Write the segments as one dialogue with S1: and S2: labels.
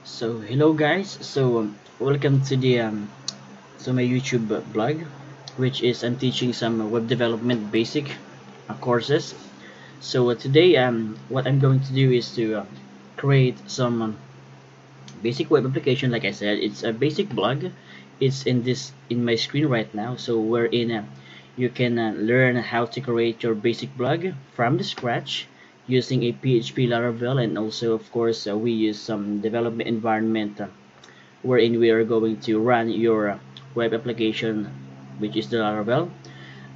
S1: So hello guys. Welcome to the my YouTube blog, which is I'm teaching some web development basic courses. Today what I'm going to do is to create some basic web application. Like I said, it's a basic blog. It's in my screen right now. So wherein you can learn how to create your basic blog from the scratch using a PHP Laravel, and also of course we use some development environment wherein we are going to run your web application, which is the Laravel.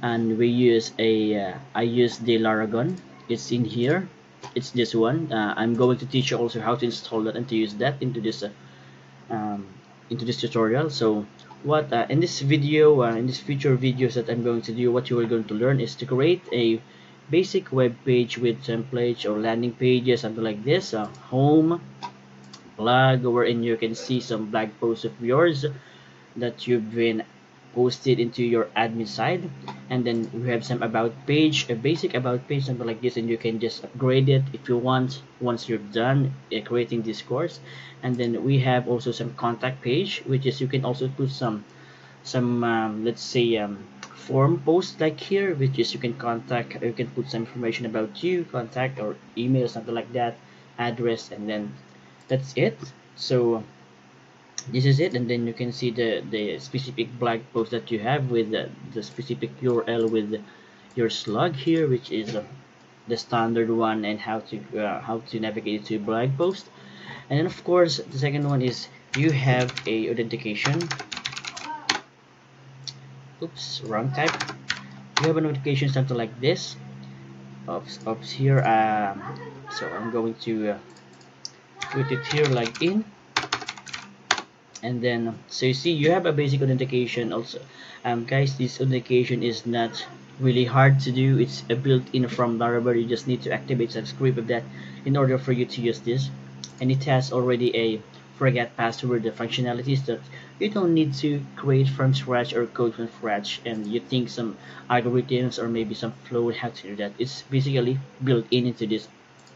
S1: And we use I use the Laragon. It's in here. It's this one. I'm going to teach you also how to install that and to use that um, into this tutorial. So what in this video, in this future videos that I'm going to do, what you are going to learn is to create a basic web page with templates or landing pages, something like this. Home blog, wherein you can see some blog posts of yours that you've been posted into your admin side. And then we have some about page, a basic about page, something like this, and you can just upgrade it if you want once you're done creating this course. And then we have also some contact page, which is you can also put some let's say form post like here, which is you can put some information about you, contact or email, something like that, address, and then that's it. So this is it, and then you can see the specific blog post that you have with the specific URL with your slug here, which is the standard one, and how to navigate to blog post. And then of course the second one is you have a authentication. Oops, wrong type. You have an authentication, something like this. Oops here. So I'm going to put it here like in. And then so you see you have a basic authentication also. Guys, this authentication is not really hard to do. It's a built-in from Laravel. You just need to activate some script of that in order for you to use this, and it has already a forget password, the functionalities that you don't need to create from scratch or code from scratch, and you think some algorithms or maybe some flow how to do that. It's basically built in into this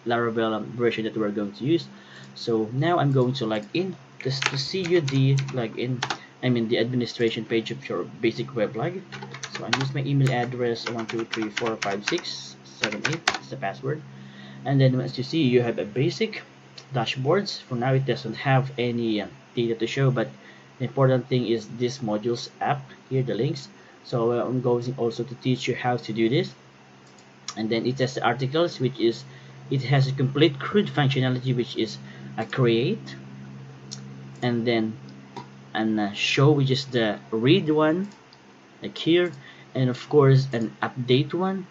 S1: Laravel version that we're going to use. So now I'm going to log in just to see you the login. I mean the administration page of your basic weblog. So I use my email address 1234567 is the password. And then as you see, you have a basic dashboards. For now, it doesn't have any data to show, but the important thing is this modules app here, the links. So I'm going also to teach you how to do this. And then it has the articles, which is it has a complete CRUD functionality, which is a create, and then show, which is the read one like here, and of course an update one,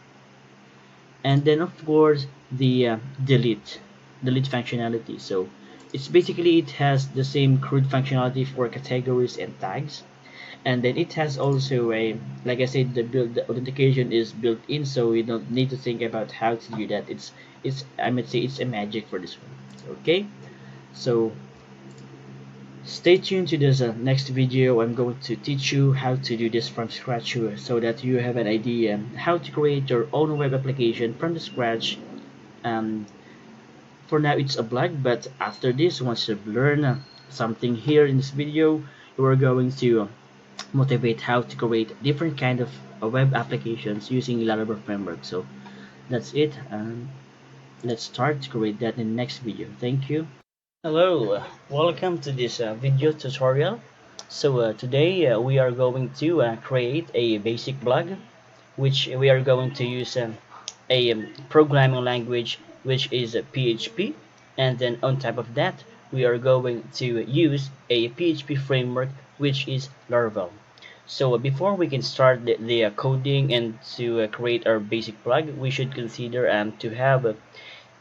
S1: and then of course the delete functionality. So it's basically it has the same CRUD functionality for categories and tags. And then it has also a, like I said, the authentication is built in, so you don't need to think about how to do that. It's I might say it's a magic for this one. Okay, so stay tuned to this next video. I'm going to teach you how to do this from scratch so that you have an idea how to create your own web application from the scratch. um, for now it's a blog, but after this, once you've learned something here in this video, you are going to motivate how to create different kind of web applications using Laravel framework. So that's it, and let's start to create that in the next video. Thank you. Hello, welcome to this video tutorial. Today we are going to create a basic blog, which we are going to use a programming language, which is PHP, and then on top of that we are going to use a PHP framework, which is Laravel. So before we can start the coding and to create our basic blog, we should consider to have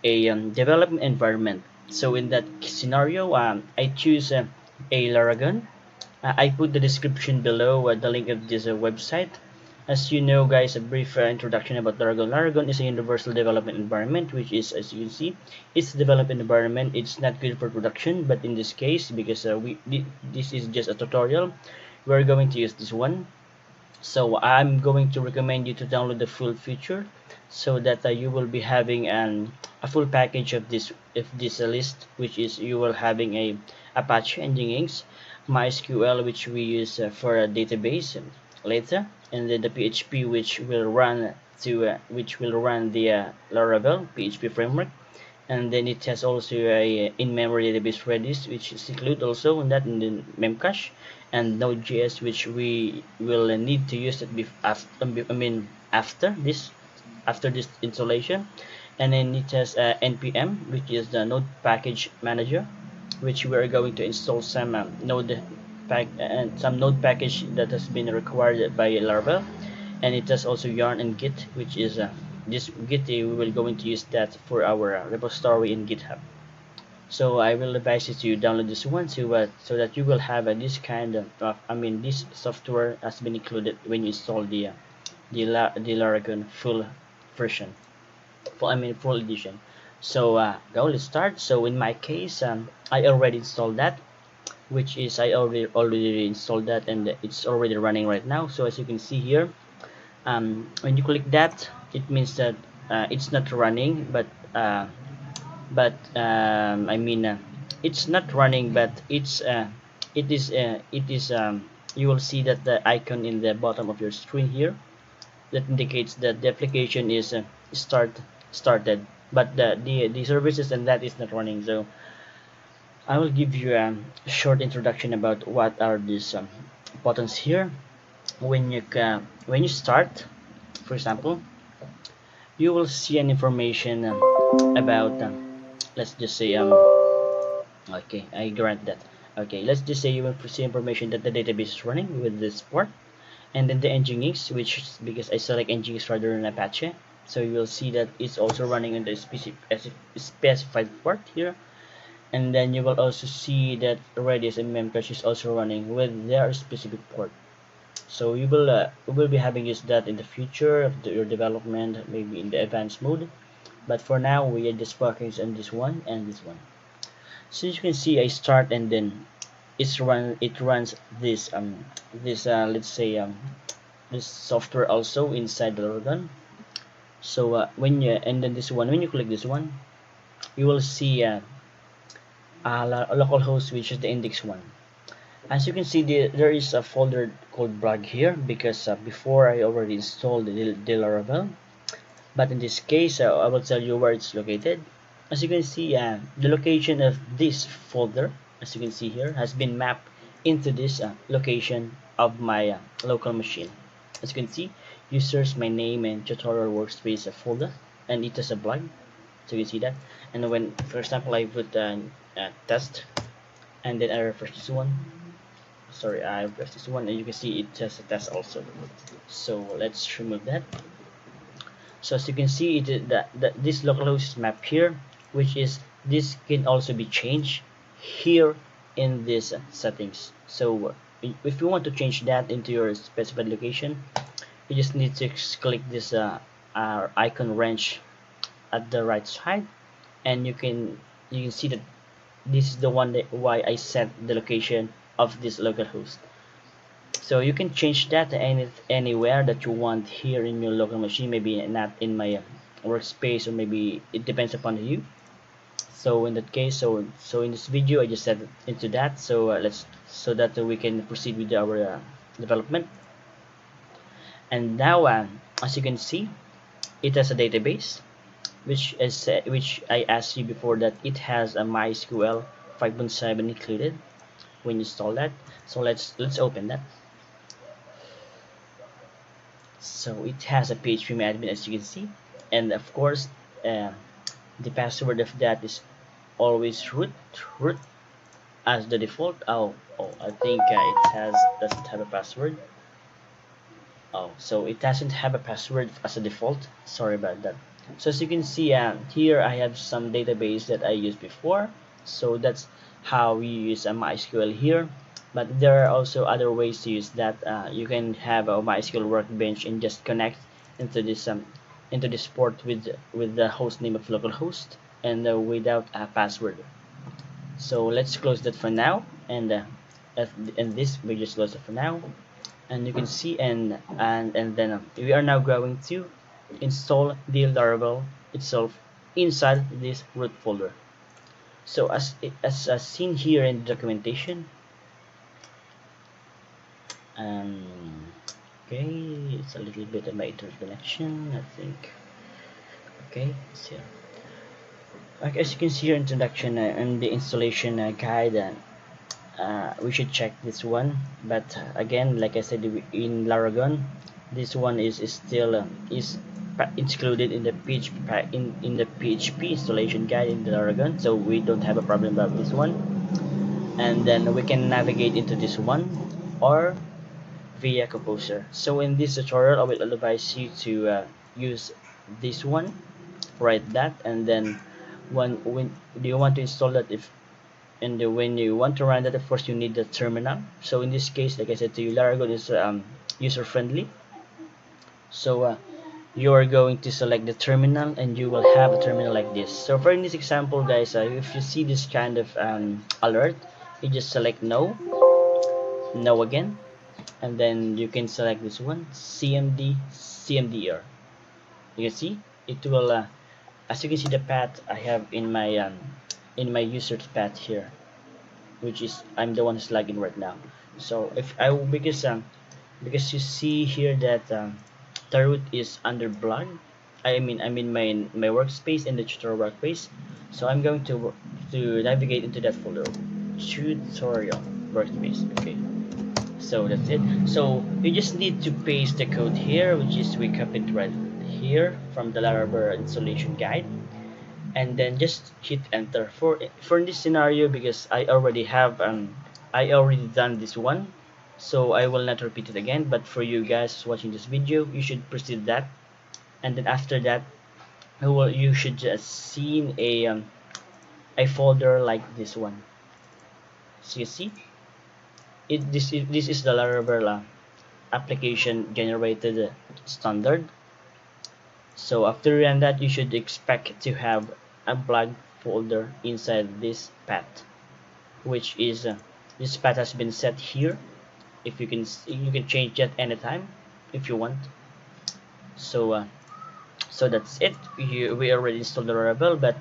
S1: a development environment. So in that scenario, I choose a Laragon. I put the description below the link of this website. As you know, guys, a brief introduction about Laragon. Laragon is a universal development environment, which is, as you can see, it's a development environment. It's not good for production, but in this case, because this is just a tutorial, we're going to use this one. So I'm going to recommend you to download the full feature so that you will be having a full package of this list, which is you will having a Apache NGINX, MySQL, which we use for a database later, and then the PHP, which will run the Laravel PHP framework, and then it has also a in-memory database Redis, which is included also in that, in the memcache, and Node.js, which we will need to use it after this installation. And then it has npm, which is the node package manager, which we are going to install some node package that has been required by Laravel. And it has also yarn and git, which is this git, we will going to use that for our repository in GitHub. So I will advise you to download this one so that you will have this kind of this software has been included when you install the Laragon full version, full edition. So now let's start. So in my case, I already installed that, which is I already installed that, and it's already running right now. So as you can see here, when you click that, it means that it's not running, but it's not running, but it is you will see that the icon in the bottom of your screen here that indicates that the application is started, but the services and that is not running. So I will give you a short introduction about what are these buttons here. When you start, for example, you will see an information about let's just say okay, I grant that. Okay, let's just say you will see information that the database is running with this port, and then the nginx, which is because I select nginx rather than Apache, so you will see that it's also running in the specified port here. And then you will also see that Redis and memcache is also running with their specific port. So you will be having used that in the future of your development, maybe in the advanced mode. But for now, we are just focusing on this one and this one. So you can see I start, and then it runs this let's say this software also inside the Laragon. So when you and then this one, when you click this one, you will see localhost, which is the index one. As you can see, there is a folder called blog here because before I already installed the Laravel, but in this case I will tell you where it's located. As you can see, the location of this folder, as you can see here, has been mapped into this location of my local machine. As you can see, users, my name, and tutorial workspace folder, and it has a blog, so you see that. And when, for example, I put test, and then I refresh this one, sorry, I press this one, and you can see it has a test also. So let's remove that. So as you can see, that this localhost is mapped here, which is this can also be changed here in this settings. So if you want to change that into your specified location, you just need to click this icon wrench at the right side, and you can see that this is the one that why I set the location of this localhost. So you can change that anywhere that you want here in your local machine, maybe not in my workspace, or maybe it depends upon you. So in that case, so in this video I just set it into that, so so that we can proceed with our development. And now as you can see, it has a database, which I asked you before that it has a MySQL 5.7 included when you install that. So let's open that. So it has a PHP admin, as you can see, and of course the password of that is always root as the default. I think it doesn't have a password. So it doesn't have a password as a default, sorry about that. So as you can see, here I have some database that I used before, so that's how we use a MySQL here. But there are also other ways to use that. You can have a MySQL workbench and just connect into this port with the host name of localhost, and without a password. So let's close that for now, and this we just close it for now. and you can see, and then we are now going to install the Laravel itself inside this root folder. So as seen here in the documentation, um, okay, it's a little bit of my internet connection, I think. Okay, so as you can see here, introduction and the installation guide, we should check this one. But again, like I said, in Laragon, this one is still is included in the PHP installation guide in the Laragon, so we don't have a problem about this one. And then we can navigate into this one or via Composer. So in this tutorial, I will advise you to use this one, write that, and then when do you want to install that, if and when you want to run that, of course you need the terminal. So in this case, like I said to you, Laragon is user friendly. So you are going to select the terminal and you will have a terminal like this. So for in this example, guys, if you see this kind of alert, you just select no, no again, and then you can select this one, cmd you can see it will as you can see the path I have in my user's path here, which is I'm the one who's lagging right now. So if I because you see here that the root is under blog, I'm in my workspace, in the tutorial workspace. So I'm going to navigate into that folder, tutorial workspace. Okay, so that's it. So you just need to paste the code here, which is we copied right here from the Laravel installation guide, and then just hit enter. For this scenario, because I already done this one, so I will not repeat it again. But for you guys watching this video, you should proceed that, and then after that, you should just see a folder like this one. So you see this is the Laravel application generated standard. So after you run that, you should expect to have a blog folder inside this path, which is this path has been set here. If you can change that anytime if you want. So so that's it. We already installed the Laravel, but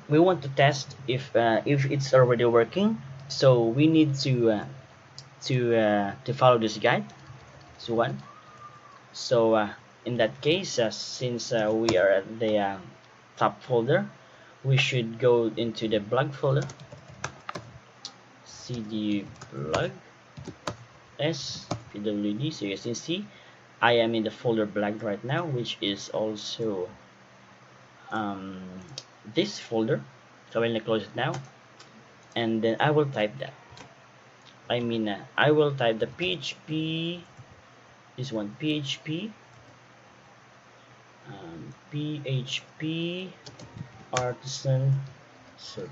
S1: we want to test if it's already working. So we need to follow this guide. So one. So in that case, since we are at the top folder, we should go into the blog folder, cd blog s pwd. So you can see I am in the folder blog right now, which is also this folder. So I'm gonna close it now, and then I will type that. I will type the PHP, this one, PHP PHP artisan. So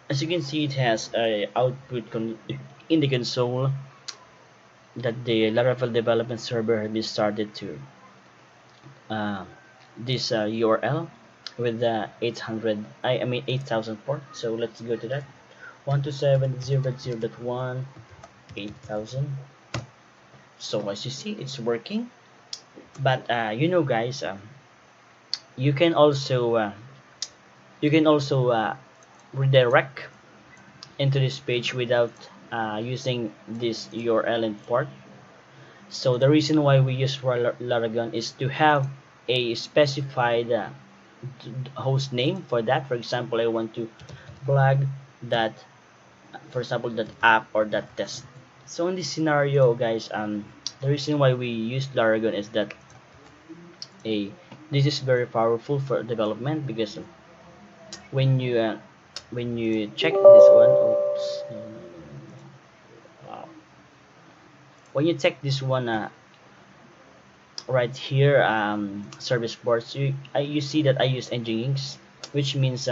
S1: as you can see, it has a output in the console that the Laravel development server has been started to this URL with the 8000 port. So let's go to that, 127.0.0.1 8000. So as you see, it's working. But you know, guys, you can also redirect into this page without using this URL and port. So the reason why we use Laragon is to have a specified host name for that. For example, I want to blog that, for example, that app or that test. So in this scenario, guys, the reason why we use Laragon is that this is very powerful for development, because when you check this one, oops, wow. When you check this one right here, service ports, you see that I use NGINX, which means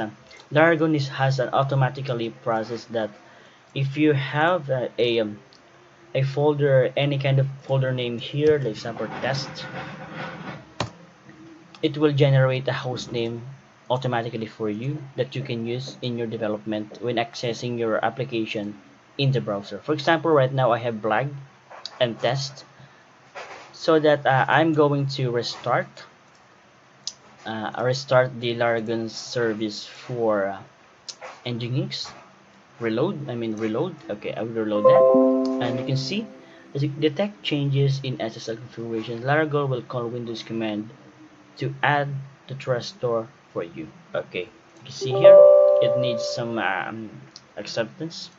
S1: Laragon has an automatically process that if you have a folder, any kind of folder name here, like example test, it will generate a host name automatically for you that you can use in your development when accessing your application in the browser. For example, right now I have blog, and test. So that I'm going to restart the Laragon service for NGINX. Reload. Okay, I will reload that. And you can see, as you detect changes in SSL configuration, Laragon will call Windows command to add the trust store for you. Okay, you can see here, it needs some acceptance.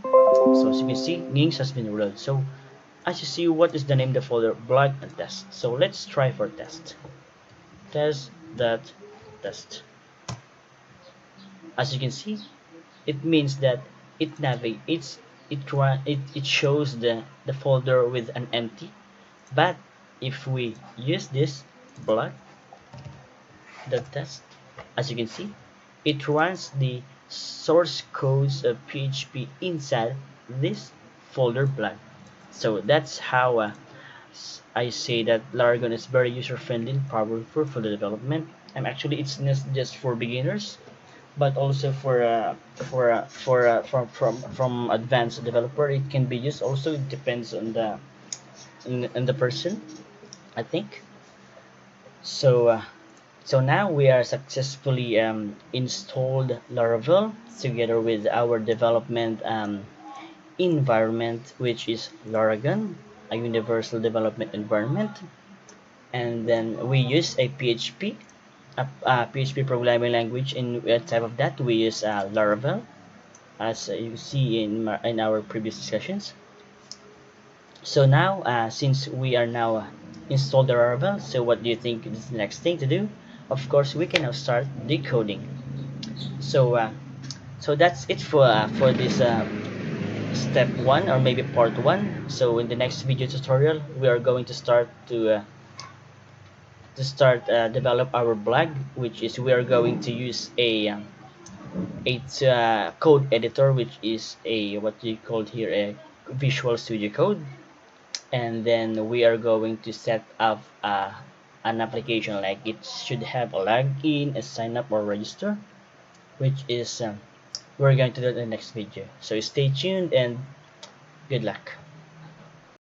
S1: So as you can see, NGINX has been reloaded. So as you see, what is the name of the folder? Blog and test. So let's try for test. Test that test. As you can see, it means that it navigates it shows the folder with an empty. But if we use this block the test, as you can see, it runs the source codes of PHP inside this folder block. So that's how I say that Laragon is very user friendly and powerful for the development. And actually, it's not just for beginners, but also from advanced developer. It can be used also. It depends on the person, I think. So so now we are successfully installed Laravel together with our development environment, which is Laragon, a universal development environment. And then we use a PHP programming language. In type of that, we use Laravel, as you see in our previous discussions. So now, since we are now installed the Laravel, so what do you think is the next thing to do? Of course, we can now start decoding. So, so that's it for this step one, or maybe part one. So in the next video tutorial, we are going to start develop our blog, which is we are going to use a code editor, which is a what you called here a Visual Studio Code. And then we are going to set up an application, like it should have a login, a sign up or register, which is we're going to do in the next video. So stay tuned and good luck.